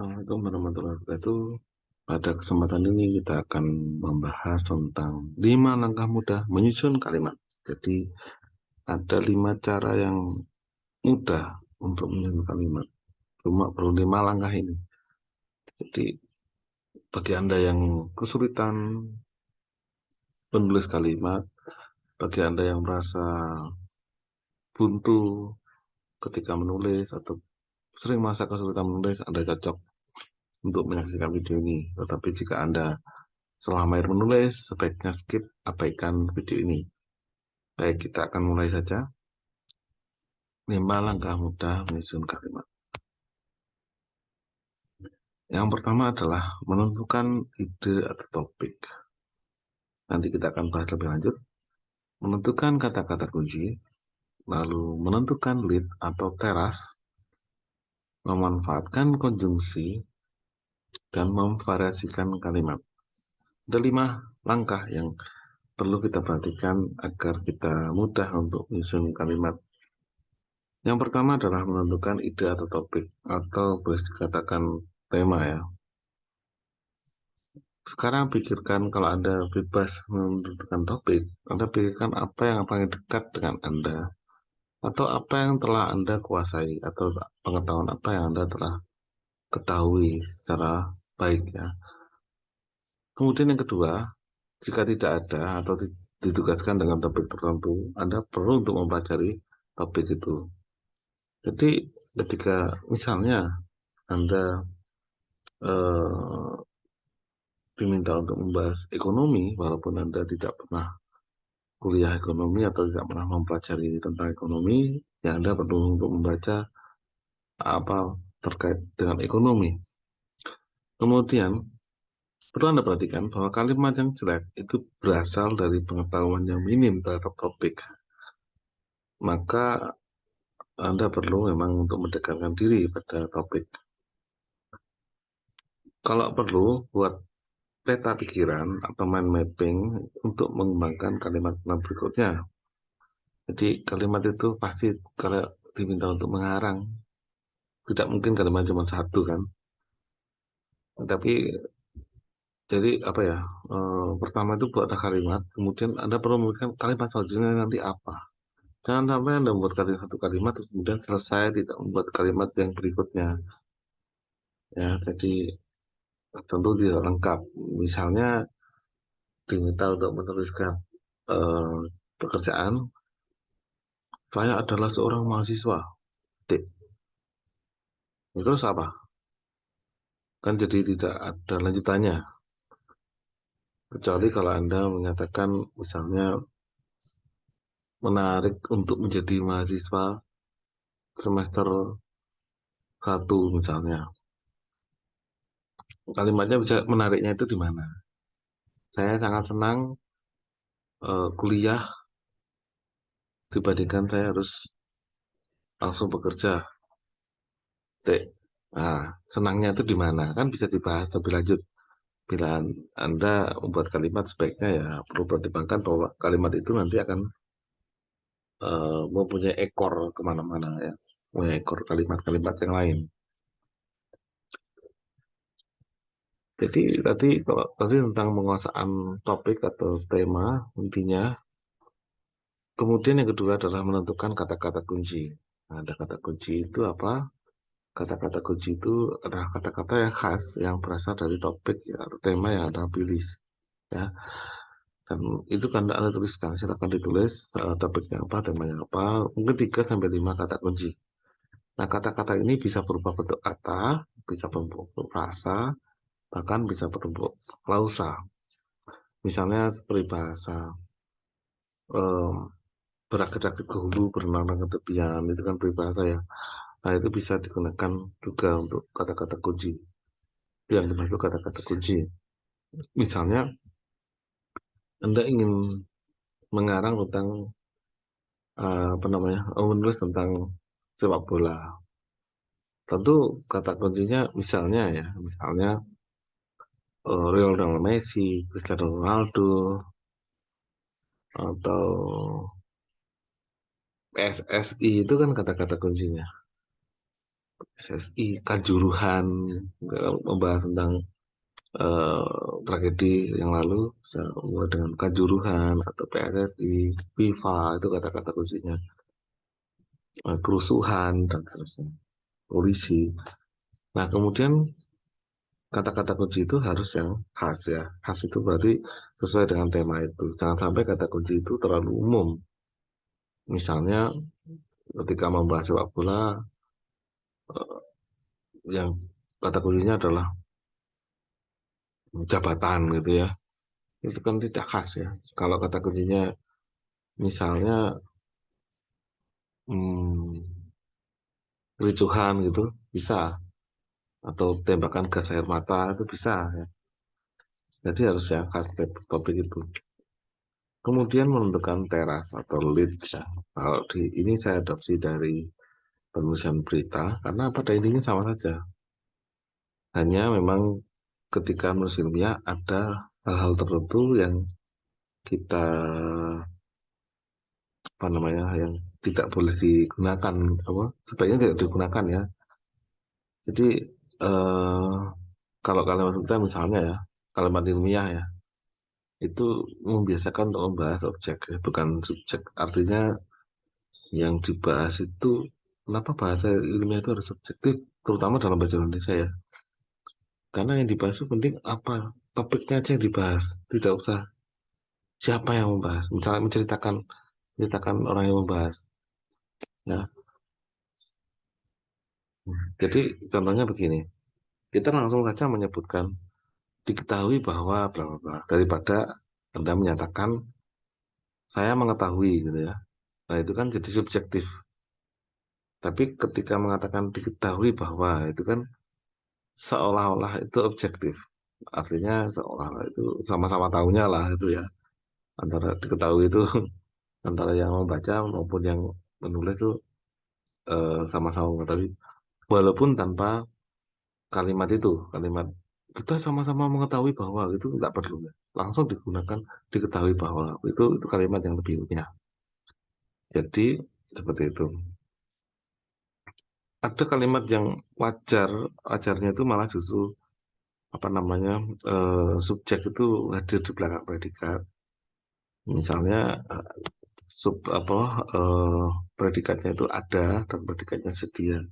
Assalamualaikum warahmatullahi wabarakatuh. Pada kesempatan ini kita akan membahas tentang 5 langkah mudah menyusun kalimat. Jadi ada 5 cara yang mudah untuk menyusun kalimat. Cuma perlu 5 langkah ini. Jadi bagi Anda yang kesulitan menulis kalimat, bagi Anda yang merasa buntu ketika menulis atau sering merasa kesulitan menulis, Anda cocok untuk menyaksikan video ini. Tetapi jika Anda setelah mahir menulis, sebaiknya skip, abaikan video ini. Baik, kita akan mulai saja. 5 langkah mudah menyusun kalimat. Yang pertama adalah menentukan ide atau topik. Nanti kita akan bahas lebih lanjut. Menentukan kata-kata kunci, lalu menentukan lead atau teras, memanfaatkan konjungsi, dan memvariasikan kalimat. Ada 5 langkah yang perlu kita perhatikan agar kita mudah untuk menyusun kalimat. Yang pertama adalah menentukan ide atau topik, atau boleh dikatakan tema ya. Sekarang pikirkan kalau Anda bebas menentukan topik, Anda pikirkan apa yang paling dekat dengan Anda, atau apa yang telah Anda kuasai, atau pengetahuan apa yang Anda telah ketahui secara baik ya. Kemudian yang kedua, jika tidak ada atau ditugaskan dengan topik tertentu, Anda perlu untuk mempelajari topik itu. Jadi ketika misalnya Anda eh, diminta untuk membahas ekonomi, walaupun Anda tidak pernah kuliah ekonomi atau tidak pernah mempelajari tentang ekonomi, ya Anda perlu untuk membaca apa terkait dengan ekonomi. Kemudian, perlu Anda perhatikan bahwa kalimat yang jelek itu berasal dari pengetahuan yang minim terhadap topik. Maka Anda perlu memang untuk mendekatkan diri pada topik. Kalau perlu, buat peta pikiran atau mind mapping untuk mengembangkan kalimat berikutnya. Jadi kalimat itu pasti kalau diminta untuk mengarang, tidak mungkin kalimat cuma satu kan. Tapi jadi apa ya? Pertama itu buat kalimat, kemudian Anda perlu memikirkan kalimat selanjutnya nanti apa. Jangan sampai Anda membuat satu kalimat terus kemudian selesai tidak membuat kalimat yang berikutnya. Ya, jadi tentu tidak lengkap. Misalnya diminta untuk menuliskan eh, pekerjaan, saya adalah seorang mahasiswa. Titik. Terus apa? Kan jadi tidak ada lanjutannya. Kecuali kalau Anda menyatakan misalnya menarik untuk menjadi mahasiswa semester 1 misalnya. Kalimatnya bisa menariknya itu di mana? Saya sangat senang kuliah dibandingkan saya harus langsung bekerja. Titik. Nah, senangnya itu di mana? Kan bisa dibahas lebih lanjut. Bila Anda membuat kalimat sebaiknya ya perlu pertimbangkan bahwa kalimat itu nanti akan mempunyai ekor kemana-mana ya. Mempunyai ekor kalimat-kalimat yang lain. Jadi tadi kalau tadi tentang penguasaan topik atau tema intinya. Kemudian yang kedua adalah menentukan kata-kata kunci. Nah, ada kata kunci itu apa? Kata-kata kunci itu adalah kata-kata yang khas yang berasal dari topik ya, atau tema yang Anda pilih ya. Dan itu kan Anda tuliskan, silakan ditulis topiknya apa, temanya apa, mungkin 3 sampai 5 kata kunci. Nah, kata-kata ini bisa berubah bentuk kata, bisa berbentuk frasa, bahkan bisa berbentuk klausa. Misalnya peribahasa em, berakit-akit ke hulu, berenang ke tepian, itu kan peribahasa ya. Nah, itu bisa digunakan juga untuk kata-kata kunci. Yang dimaksud kata-kata kunci. Misalnya, Anda ingin mengarang tentang apa namanya, menulis tentang sepak bola. Tentu kata kuncinya misalnya ya, misalnya Lionel Messi, Cristiano Ronaldo, atau PSSI itu kan kata-kata kuncinya. SSI, Kanjuruhan, membahas tentang tragedi yang lalu, bisa mulai dengan Kanjuruhan atau PSSI, FIFA, itu kata-kata kuncinya. Kerusuhan dan seterusnya, polisi. Nah, kemudian kata-kata kunci itu harus yang khas ya. Khas itu berarti sesuai dengan tema itu. Jangan sampai kata kunci itu terlalu umum. Misalnya ketika membahas sepak bola, yang kata kuncinya adalah jabatan gitu ya. Itu kan tidak khas ya. Kalau kata kuncinya misalnya hmm, ricuhan gitu, bisa. Atau tembakan gas air mata itu bisa ya. Jadi harus yang khas topik itu. Kemudian menentukan teras atau lead ya. Kalau ini saya adopsi dari penulisan berita karena pada intinya sama saja. Hanya memang ketika menulis ilmiah ada hal-hal tertentu yang kita apa namanya yang tidak boleh digunakan, apa sebaiknya tidak digunakan ya. Jadi eh, kalau kalimat kita misalnya ya, kalimat ilmiah ya, itu membiasakan untuk membahas objek ya, bukan subjek. Artinya yang dibahas itu kenapa bahasa ilmiah itu harus subjektif, terutama dalam bahasa Indonesia ya. Karena yang dibahas itu penting apa topiknya aja yang dibahas, tidak usah siapa yang membahas. Misalnya menceritakan orang yang membahas. Ya, jadi contohnya begini, kita langsung saja menyebutkan diketahui bahwa bla bla bla daripada Anda menyatakan saya mengetahui gitu ya. Nah, itu kan jadi subjektif. Tapi ketika mengatakan diketahui bahwa itu kan seolah-olah itu objektif. Artinya seolah-olah itu sama-sama tahunya lah itu ya. Antara diketahui itu antara yang membaca maupun yang menulis itu sama-sama mengetahui. Walaupun tanpa kalimat itu, kalimat kita sama-sama mengetahui bahwa itu nggak perlu ya. Langsung digunakan diketahui bahwa itu kalimat yang lebih ilmiah. Jadi seperti itu. Ada kalimat yang wajarnya itu malah justru apa namanya subjek itu hadir di belakang predikat. Misalnya sub apa predikatnya itu ada dan predikatnya sedia.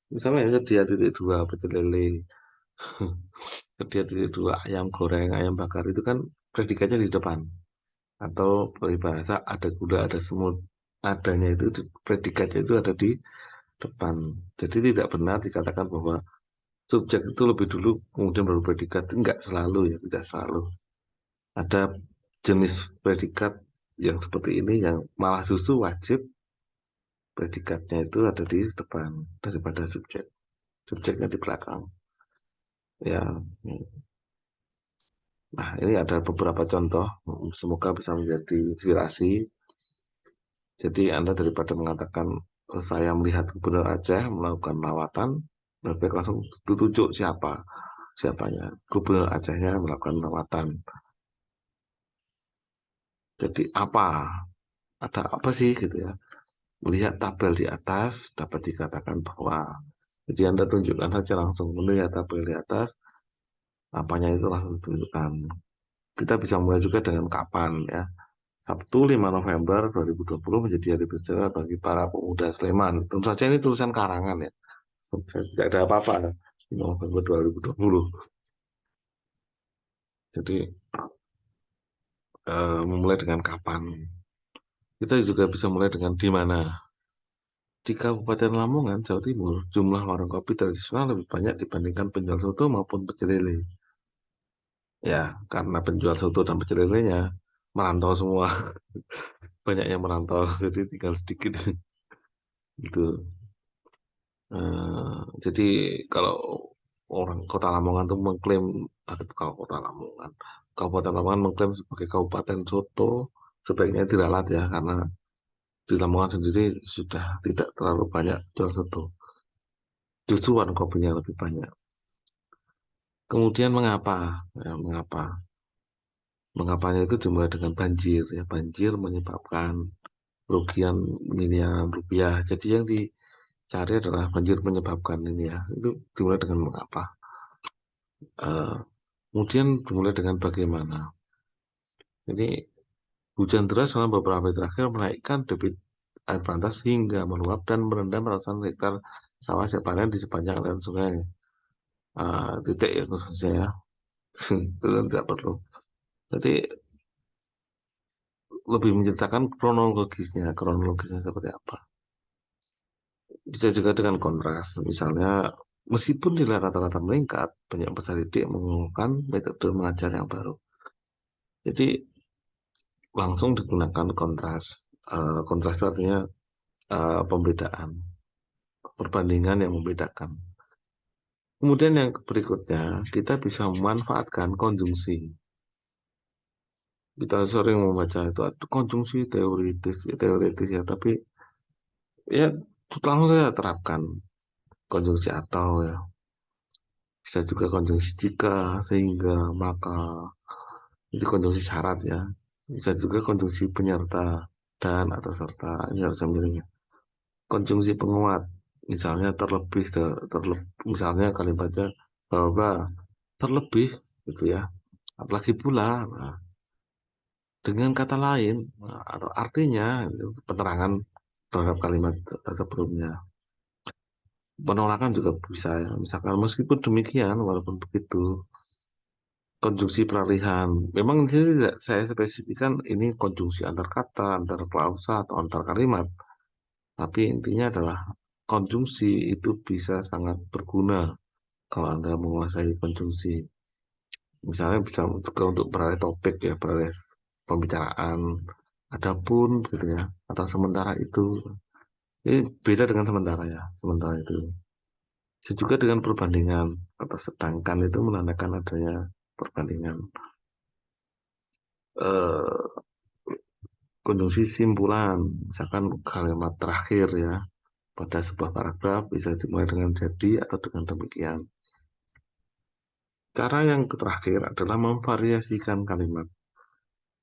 Misalnya sedia titik dua pecel lele, sedia titik dua ayam goreng, ayam bakar itu kan predikatnya di depan. Atau peribahasa ada gula ada semut, adanya itu predikatnya itu ada di depan. Jadi tidak benar dikatakan bahwa subjek itu lebih dulu kemudian baru predikat. Enggak selalu ya, tidak selalu. Ada jenis predikat yang seperti ini yang malah justru wajib predikatnya itu ada di depan daripada subjek. Subjeknya di belakang. Ya, nah ini ada beberapa contoh. Semoga bisa menjadi inspirasi. Jadi Anda daripada mengatakan saya melihat Gubernur Aceh melakukan lawatan, lebih baik langsung ditunjuk siapanya. Gubernur Acehnya melakukan lawatan. Jadi ada apa sih gitu ya? Melihat tabel di atas dapat dikatakan bahwa. Jadi Anda tunjukkan saja langsung melihat tabel di atas, apanya itu langsung ditunjukkan. Kita bisa mulai juga dengan kapan ya. Sabtu 5 November 2020 menjadi hari bersejarah bagi para pemuda Sleman. Tentu saja ini tulisan karangan ya. Tidak ada apa-apa ya. 5 November 2020. Jadi memulai dengan kapan. Kita juga bisa mulai dengan di mana. Di Kabupaten Lamongan, Jawa Timur, jumlah warung kopi tradisional lebih banyak dibandingkan penjual soto maupun pecel lele. Ya, karena penjual soto dan pecel lelenya merantau semua. Banyak yang merantau, jadi tinggal sedikit. Gitu. Jadi kalau orang Kota Lamongan tuh mengklaim atau kalau Kota Lamongan, Kabupaten Lamongan mengklaim sebagai Kabupaten Soto, sebaiknya diralat ya karena di Lamongan sendiri sudah tidak terlalu banyak jual soto. Justru warung kopinya lebih banyak. Kemudian mengapa? Ya, mengapa? Mengapanya itu dimulai dengan banjir. Ya, banjir menyebabkan kerugian miliaran rupiah. Jadi yang cari adalah banjir menyebabkan ini ya. Itu dimulai dengan mengapa. Eh, Kemudian dimulai dengan bagaimana. Jadi hujan deras selama beberapa hari terakhir menaikkan debit air pantas hingga meluap dan merendam ratusan hektar sawah siap panen di sepanjang aliran sungai. Titik ya khususnya ya. Itu kan tidak perlu. Jadi lebih menceritakan kronologisnya seperti apa. Bisa juga dengan kontras, misalnya meskipun nilai rata-rata meningkat, banyak peserta didik menggunakan metode mengajar yang baru. Jadi langsung digunakan kontras. Kontras itu artinya pembedaan, perbandingan yang membedakan. Kemudian yang berikutnya, kita bisa memanfaatkan konjungsi. Kita sering membaca itu konjungsi teoritis ya, tapi ya langsung saya terapkan konjungsi atau ya. Bisa juga konjungsi jika, sehingga, maka. Itu konjungsi syarat ya. Bisa juga konjungsi penyerta dan atau serta. Ini harus memilihnya. Konjungsi penguat. Misalnya misalnya kalimatnya bahwa terlebih gitu ya. Apalagi pula. Nah, dengan kata lain atau artinya penerangan terhadap kalimat sebelumnya. Penolakan juga bisa ya. Misalkan meskipun demikian, walaupun begitu, konjungsi peralihan. Memang di sini tidak saya spesifikkan ini konjungsi antar kata, antar klausa, atau antar kalimat. Tapi intinya adalah konjungsi itu bisa sangat berguna kalau Anda menguasai konjungsi. Misalnya bisa juga untuk beralih topik ya, beralih pembicaraan. Adapun gitu ya, atau sementara itu. Ini beda dengan sementara ya, sementara itu. Bisa juga dengan perbandingan atau sedangkan itu menandakan adanya perbandingan. Eh, Konjungsi simpulan, misalkan kalimat terakhir ya, pada sebuah paragraf bisa dimulai dengan jadi atau dengan demikian. Cara yang terakhir adalah memvariasikan kalimat.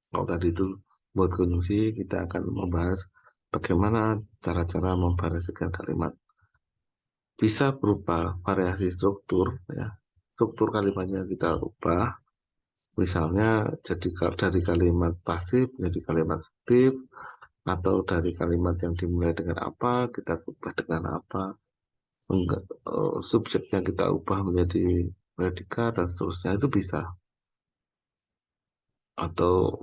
Kalau tadi itu buat konjungsi, kita akan membahas bagaimana cara-cara memvariasikan kalimat. Bisa berupa variasi struktur, ya. Struktur kalimatnya kita ubah, misalnya jadi dari kalimat pasif menjadi kalimat aktif, atau dari kalimat yang dimulai dengan apa kita ubah dengan apa. Subjeknya kita ubah menjadi predikat dan seterusnya itu bisa, atau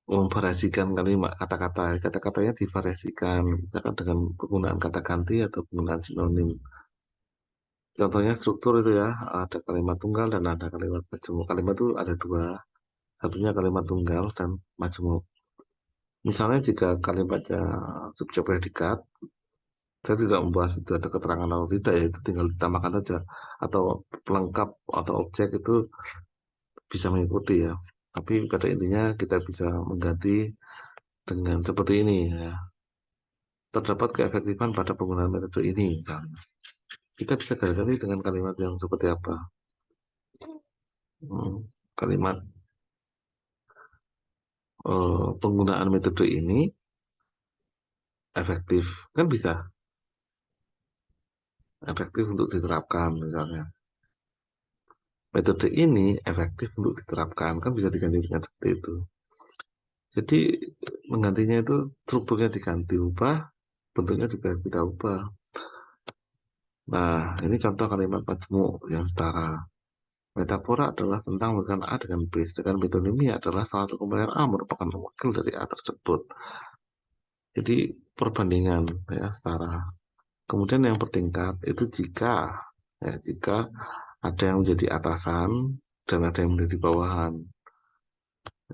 memvariasikan kalimat kata-katanya divariasikan misalkan dengan penggunaan kata ganti atau penggunaan sinonim. Contohnya struktur itu ya, ada kalimat tunggal dan ada kalimat majemuk. Kalimat itu ada dua, satunya kalimat tunggal dan majemuk. Misalnya jika kalimatnya subjek predikat, saya tidak membahas itu ada keterangan atau tidak ya, itu tinggal ditambahkan saja, atau pelengkap atau objek itu bisa mengikuti ya. Tapi pada intinya kita bisa mengganti dengan seperti ini ya. Terdapat keefektifan pada penggunaan metode ini misalnya. Kita bisa ganti dengan kalimat yang seperti apa? Kalimat penggunaan metode ini efektif kan bisa efektif untuk diterapkan misalnya. Metode ini efektif untuk diterapkan kan bisa diganti dengan seperti itu. Jadi menggantinya itu strukturnya diganti ubah, bentuknya juga kita ubah. Nah, ini contoh kalimat majemuk yang setara. Metafora adalah tentang memberikan A dengan B, sedangkan metonimi adalah salah satu komponen A merupakan wakil dari A tersebut. Jadi perbandingan ya setara. Kemudian yang bertingkat itu jika ada yang menjadi atasan dan ada yang menjadi bawahan.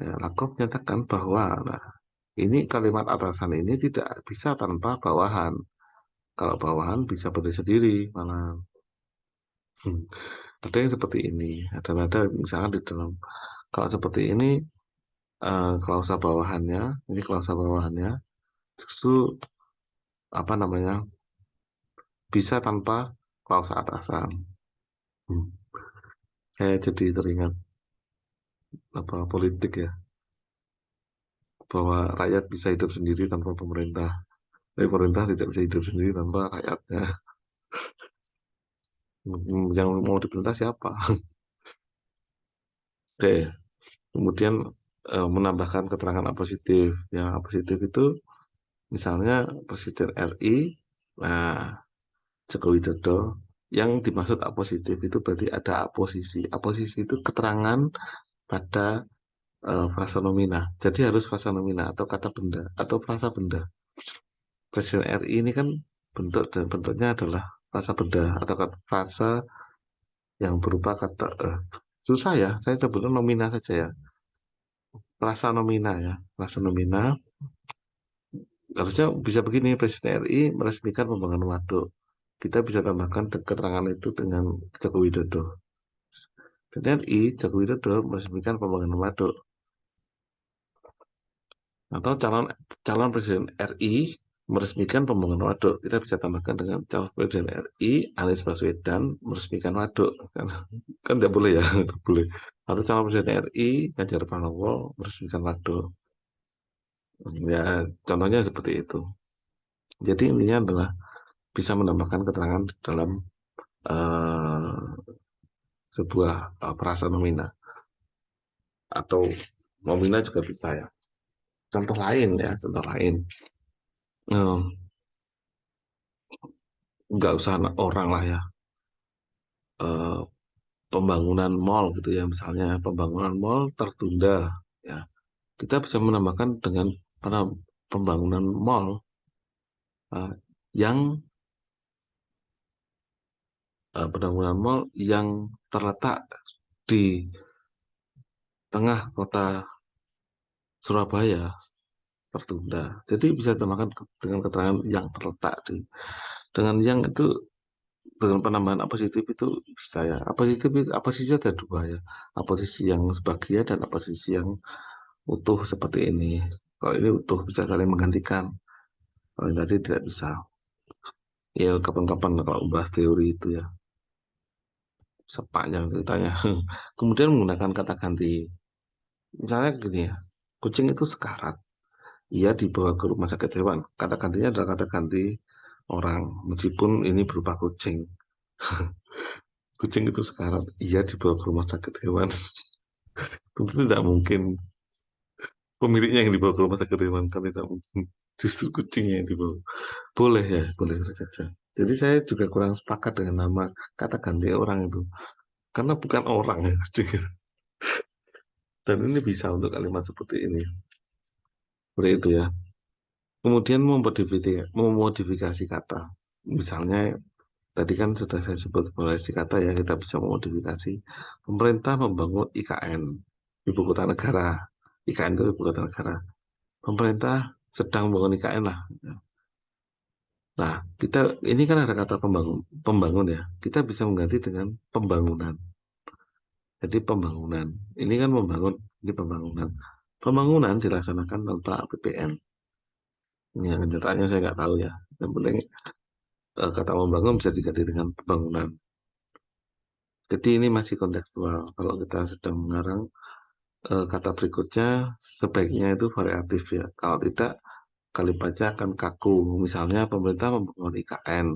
Ya, Lakoff menyatakan bahwa nah, ini kalimat atasan ini tidak bisa tanpa bawahan. Kalau bawahan bisa berdiri sendiri malah. Hmm. Ada yang seperti ini. Ada misalnya di dalam kalau seperti ini klausa bawahannya, ini klausa bawahannya justru apa namanya bisa tanpa klausa atasan. Hmm. Saya jadi teringat apa politik ya bahwa rakyat bisa hidup sendiri tanpa pemerintah. Tapi pemerintah tidak bisa hidup sendiri tanpa rakyatnya. Yang mau diperintah siapa? Oke, kemudian menambahkan keterangan apositif. Yang apositif itu misalnya Presiden RI, nah Joko Widodo, yang dimaksud apositif itu berarti ada aposisi. Aposisi itu keterangan pada frasa nomina. Jadi harus frasa nomina atau kata benda atau frasa benda. Presiden RI ini kan bentuk dan bentuknya adalah frasa benda atau kata frasa yang berupa kata susah ya, saya sebutnya nomina saja ya. Frasa nomina ya, frasa nomina harusnya bisa begini, Presiden RI meresmikan pembangunan waduk. Kita bisa tambahkan keterangan itu dengan Joko Widodo. Presiden RI Joko Widodo meresmikan pembangunan waduk. Atau calon calon Presiden RI meresmikan pembangunan waduk. Kita bisa tambahkan dengan calon Presiden RI Anies Baswedan meresmikan waduk. Kan tidak boleh ya, tidak boleh. Atau calon Presiden RI Ganjar Pranowo meresmikan waduk. Ya, contohnya seperti itu. Jadi intinya adalah bisa menambahkan keterangan dalam eh, sebuah frasa nomina atau nomina juga bisa ya. Contoh lain ya, contoh lain. Nggak usah orang lah ya. Eh, Pembangunan mall gitu ya, misalnya pembangunan mall tertunda ya. Kita bisa menambahkan dengan pembangunan mall eh, yang pembangunan mall yang terletak di tengah kota Surabaya tertunda. Jadi bisa ditambahkan dengan keterangan yang terletak di dengan yang itu dengan penambahan apositif itu bisa ya. Aposisi ada dua ya. Aposisi yang sebagian dan aposisi yang utuh seperti ini. Kalau ini utuh bisa saling menggantikan. Kalau yang tadi tidak bisa. Ya kapan-kapan kalau bahas teori itu ya sepanjang ceritanya. Kemudian menggunakan kata ganti. Misalnya gini ya, kucing itu sekarat. Ia dibawa ke rumah sakit hewan. Kata gantinya adalah kata ganti orang, meskipun ini berupa kucing. Kucing itu sekarat. Ia dibawa ke rumah sakit hewan. Tentu tidak mungkin pemiliknya yang dibawa ke rumah sakit hewan, kan tidak mungkin. Justru kucingnya yang dibawa. Boleh ya, boleh saja. Jadi saya juga kurang sepakat dengan nama kata ganti orang itu. Karena bukan orang ya kucing. Dan ini bisa untuk kalimat seperti ini. Seperti itu ya. Kemudian memodifikasi kata. Misalnya tadi kan sudah saya sebut variasi kata ya, kita bisa memodifikasi. Pemerintah membangun IKN, Ibu Kota Negara. IKN itu Ibu Kota Negara. Pemerintah sedang membangun IKN lah. Nah, kita ini kan ada kata pembangun ya. Kita bisa mengganti dengan pembangunan. Jadi pembangunan. Ini kan membangun, ini pembangunan. Pembangunan dilaksanakan tanpa APBN. Ya, kenyataannya saya nggak tahu ya. Yang penting kata membangun bisa diganti dengan pembangunan. Jadi ini masih kontekstual. Kalau kita sedang mengarang kata berikutnya, sebaiknya itu variatif ya. Kalau tidak, kalimatnya akan kaku. Misalnya pemerintah membangun IKN.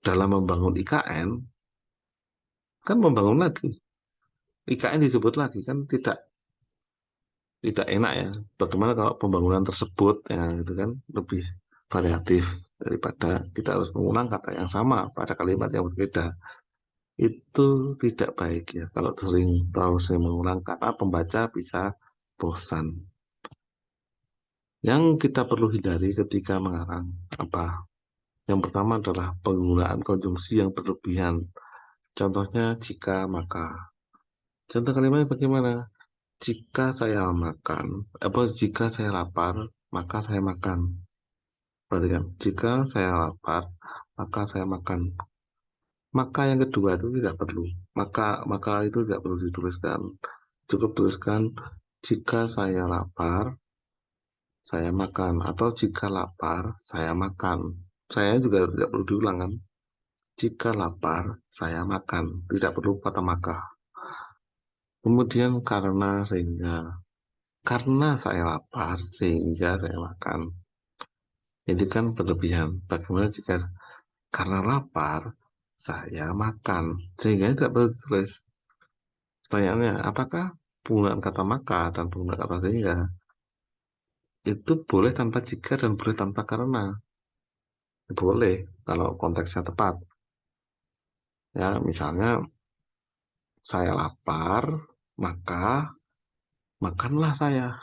Dalam membangun IKN, kan membangun lagi. IKN disebut lagi kan tidak enak ya. Bagaimana kalau pembangunan tersebut ya itu kan lebih variatif daripada kita harus mengulang kata yang sama pada kalimat yang berbeda. Itu tidak baik ya kalau terlalu sering mengulang karena pembaca bisa bosan. Yang kita perlu hindari ketika mengarang apa? Yang pertama adalah penggunaan konjungsi yang berlebihan. Contohnya jika maka. Contoh kalimatnya bagaimana? Jika saya makan, jika saya lapar, maka saya makan. Perhatikan, jika saya lapar, maka saya makan. Maka yang kedua itu tidak perlu. Maka itu tidak perlu dituliskan. Cukup tuliskan jika saya lapar, saya makan. Atau jika lapar, saya makan. Saya juga tidak perlu diulang kan. Jika lapar, saya makan. Tidak perlu kata maka. Kemudian karena sehingga. Karena saya lapar, sehingga saya makan. Itu kan berlebihan. Bagaimana jika karena lapar saya makan, sehingga tidak perlu ditulis. Pertanyaannya, apakah penggunaan kata maka dan penggunaan kata sehingga itu boleh tanpa jika dan boleh tanpa karena? Boleh kalau konteksnya tepat. Ya, misalnya saya lapar, maka makanlah saya.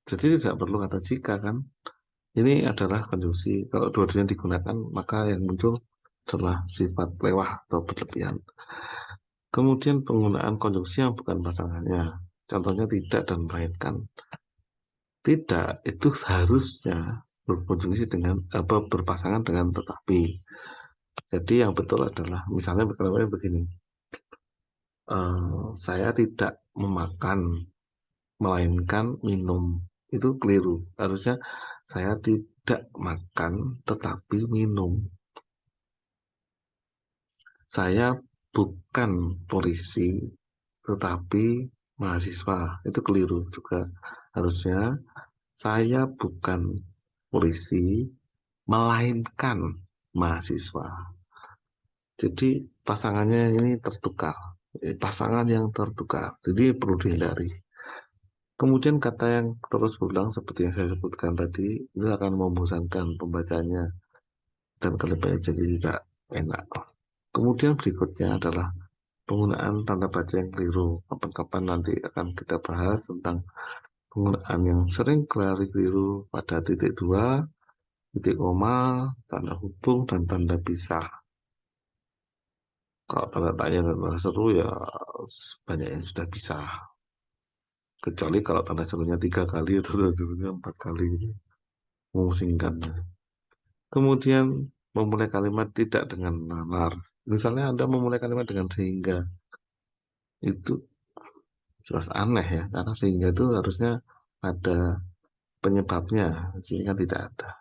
Jadi tidak perlu kata jika kan. Ini adalah konjungsi. Kalau dua-duanya digunakan, maka yang muncul adalah sifat lewah atau berlebihan. Kemudian penggunaan konjungsi yang bukan pasangannya. Contohnya tidak dan melainkan. Tidak itu harusnya berkonjungsi dengan apa berpasangan dengan tetapi. Jadi yang betul adalah misalnya begini, saya tidak memakan melainkan minum. Itu keliru. Harusnya saya tidak makan tetapi minum. Saya bukan polisi tetapi mahasiswa. Itu keliru juga. Harusnya saya bukan polisi melainkan mahasiswa. Jadi pasangannya ini tertukar. Pasangan yang tertukar. Jadi perlu dihindari. Kemudian kata yang terus berulang seperti yang saya sebutkan tadi itu akan membosankan pembacanya dan kelebihannya jadi tidak enak. Kemudian berikutnya adalah penggunaan tanda baca yang keliru. Kapan-kapan nanti akan kita bahas tentang penggunaan yang sering keliru pada titik dua, titik koma, tanda hubung, dan tanda pisah. Kalau tanda tanya dan tanda seru ya banyak yang sudah bisa. Kecuali kalau tanda serunya 3 kali atau tanda serunya 4 kali. Memusingkan. Kemudian memulai kalimat tidak dengan nalar. Misalnya Anda memulai kalimat dengan sehingga. Itu jelas aneh ya. Karena sehingga itu harusnya ada penyebabnya. Sehingga tidak ada.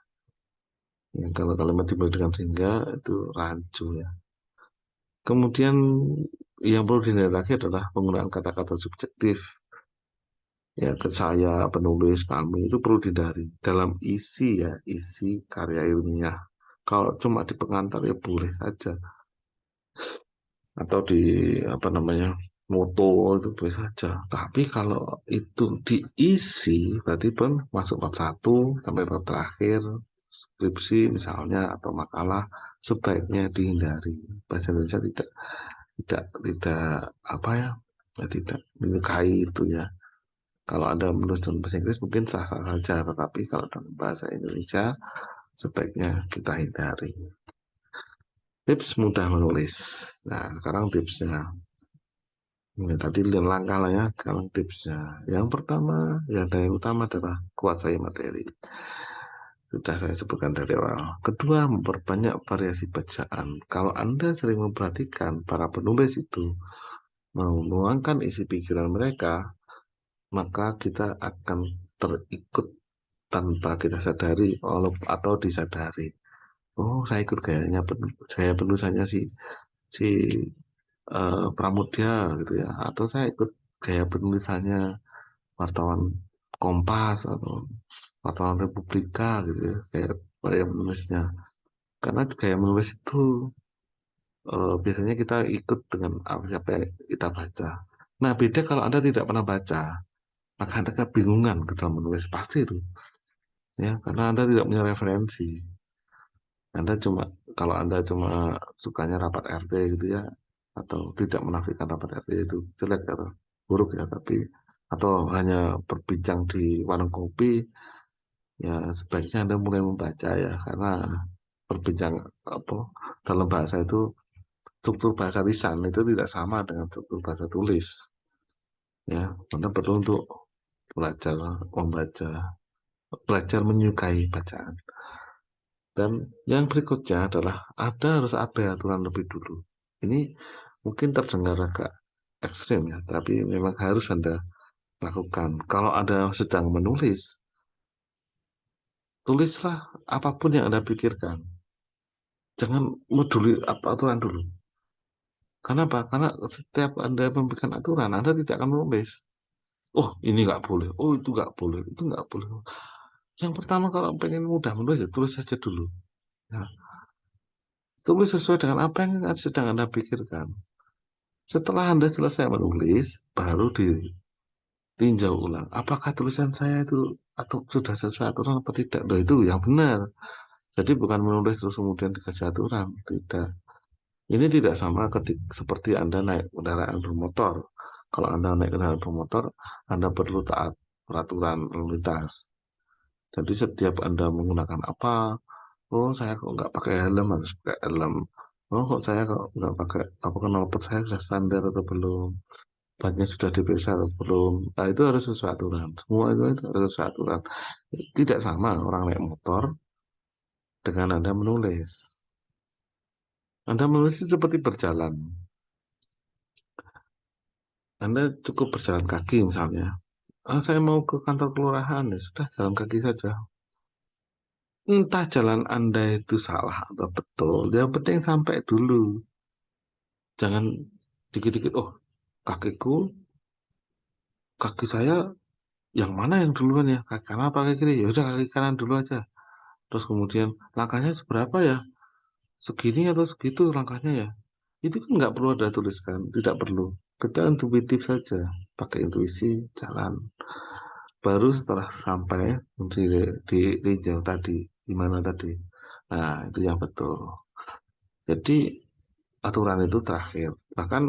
Ya, kalau kalimat dimulai dengan sehingga itu rancu ya. Kemudian yang perlu dihindari lagi adalah penggunaan kata-kata subjektif. Ya, ke saya, penulis, kami itu perlu dihindari dalam isi ya, isi karya ilmiah. Kalau cuma di pengantar ya boleh saja, atau di apa namanya moto itu boleh saja. Tapi kalau itu diisi berarti pun masuk bab 1 sampai bab terakhir skripsi misalnya atau makalah sebaiknya dihindari. Bahasa Indonesia tidak apa ya, ya tidak menyukai itu ya. Kalau Anda menulis dalam bahasa Inggris mungkin sah-sah saja, tetapi kalau dalam bahasa Indonesia sebaiknya kita hindari. Tips mudah menulis. Nah, sekarang tipsnya. Nah, tadi langkah lah ya, sekarang tipsnya. Yang pertama, yang paling utama adalah kuasai materi. Sudah saya sebutkan dari awal. Kedua, memperbanyak variasi bacaan. Kalau Anda sering memperhatikan para penulis itu menuangkan isi pikiran mereka, maka kita akan terikut tanpa kita sadari atau disadari. Oh, saya ikut gayanya gaya penulisannya si Pramudia gitu ya, atau saya ikut gaya penulisannya wartawan Kompas atau wartawan Republika gitu ya, kayak gaya menulisnya. Karena gaya menulis itu biasanya kita ikut dengan apa yang kita baca. Nah, beda kalau Anda tidak pernah baca, maka Anda kebingungan ke dalam menulis pasti itu, ya, karena Anda tidak punya referensi. Anda cuma kalau Anda cuma sukanya rapat RT gitu ya, atau tidak menafikan rapat RT itu jelek atau buruk ya, tapi atau hanya berbincang di warung kopi, ya sebaiknya Anda mulai membaca ya, karena berbincang apa dalam bahasa itu struktur bahasa lisan itu tidak sama dengan struktur bahasa tulis. Ya, Anda perlu untuk belajar membaca, belajar menyukai bacaan. Dan yang berikutnya adalah ada harus ada aturan lebih dulu. Ini mungkin terdengar agak ekstrim ya, tapi memang harus Anda lakukan. Kalau Anda sedang menulis, tulislah apapun yang Anda pikirkan. Jangan peduli apa aturan dulu. Karena apa? Karena setiap Anda memberikan aturan, Anda tidak akan menulis. Oh, ini nggak boleh. Oh, itu nggak boleh. Itu nggak boleh. Yang pertama kalau pengen mudah menulis ya tulis saja dulu. Ya, tulis sesuai dengan apa yang sedang Anda pikirkan. Setelah Anda selesai menulis, baru ditinjau ulang. Apakah tulisan saya itu atau sudah sesuai aturan atau tidak? Nah, itu yang benar. Jadi bukan menulis terus kemudian dikasih aturan. Tidak. Ini tidak sama seperti Anda naik kendaraan bermotor. Kalau Anda naik kendaraan bermotor, Anda perlu taat peraturan lalu lintas. Jadi setiap Anda menggunakan apa, oh saya kok nggak pakai helm harus pakai helm. Oh kok saya kok nggak pakai apa knalpot saya sudah standar atau belum? Bannya sudah diperiksa atau belum? Nah itu harus sesuai aturan. Semua itu harus sesuai aturan. Tidak sama orang naik motor dengan Anda menulis. Anda menulis itu seperti berjalan. Anda cukup berjalan kaki misalnya. Ah, saya mau ke kantor kelurahan ya sudah jalan kaki saja. Entah jalan Anda itu salah atau betul, yang penting sampai dulu. Jangan dikit-dikit, oh kakiku, kaki saya yang mana yang duluan ya? Kaki kanan apa kaki kiri? Ya udah kaki kanan dulu aja. Terus kemudian langkahnya seberapa ya? Segini atau segitu langkahnya ya? Itu kan nggak perlu ada tuliskan, tidak perlu. Kita intuitif saja, pakai intuisi jalan. Baru setelah sampai di tinjau tadi, di mana tadi. Nah, itu yang betul. Jadi aturan itu terakhir. Bahkan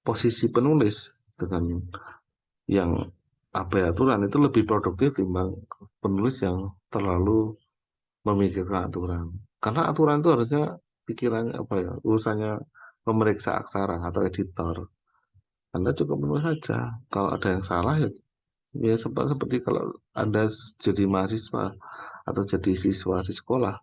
posisi penulis dengan yang apa ya, aturan itu lebih produktif timbang penulis yang terlalu memikirkan aturan. Karena aturan itu harusnya pikirannya apa ya, urusannya pemeriksa aksara atau editor. Anda cukup menulis saja. Kalau ada yang salah ya, ya seperti kalau Anda jadi mahasiswa atau jadi siswa di sekolah,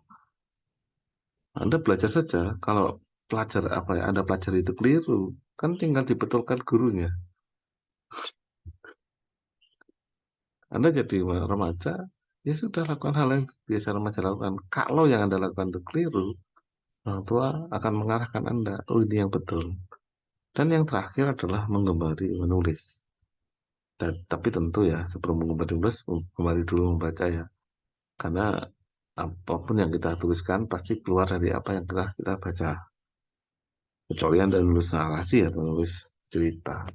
Anda belajar saja. Kalau pelajar apa ya, Anda pelajari itu keliru, kan tinggal dibetulkan gurunya. Anda jadi remaja, ya sudah lakukan hal yang biasa remaja lakukan. Kalau yang Anda lakukan itu keliru, orang tua akan mengarahkan Anda, oh ini yang betul. Dan yang terakhir adalah menggemari menulis. Tapi tentu ya, sebelum menggemari menulis, menggemari dulu membaca ya. Karena apapun yang kita tuliskan pasti keluar dari apa yang telah kita baca. Kecuali Anda nulis narasi atau nulis cerita.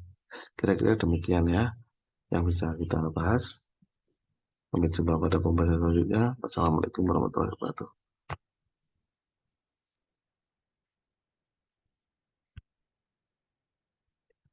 Kira-kira demikian ya yang bisa kita bahas. Sampai jumpa pada pembahasan selanjutnya. Wassalamualaikum warahmatullahi wabarakatuh.